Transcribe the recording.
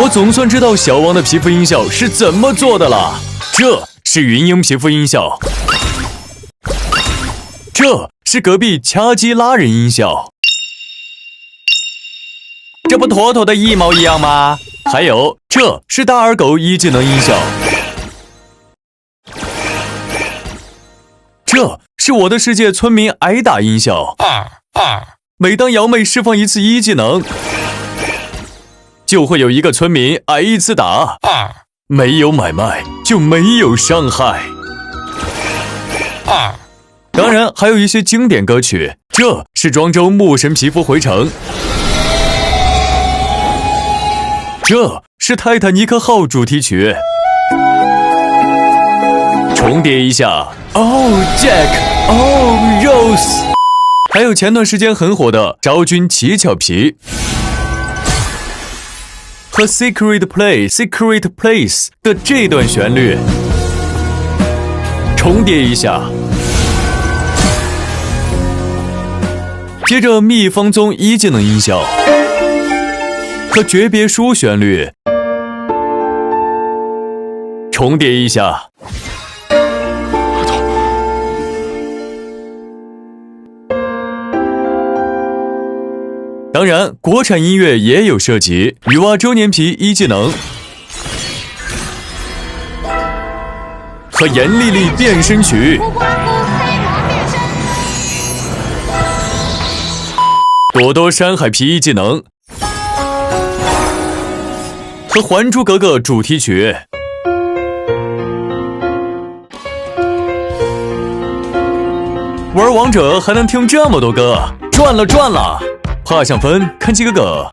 我总算知道小王的皮肤音效是怎么做的了。这是云鹰皮肤音效，这是隔壁掐鸡拉人音效，这不妥妥的一毛一样吗？还有，这是大耳狗一技能音效，这是我的世界村民挨打音效。每当瑶妹释放一次一技能，就会有一个村民挨一次打。没有买卖就没有伤害。当然还有一些经典歌曲，这是庄周牧神皮肤回城，这是泰坦尼克号主题曲。重叠一下 ，Oh Jack，Oh Rose， 还有前段时间很火的昭君七巧皮和 Secret Place 的这段旋律，重叠一下。接着蜜蜂宗一技能音效和诀别书旋律，重叠一下。当然，国产音乐也有涉及，女娲周年皮一技能和严丽丽变身曲，朵朵山海皮一技能和《还珠格格》主题曲。玩王者还能听这么多歌，赚了！怕想分，看几个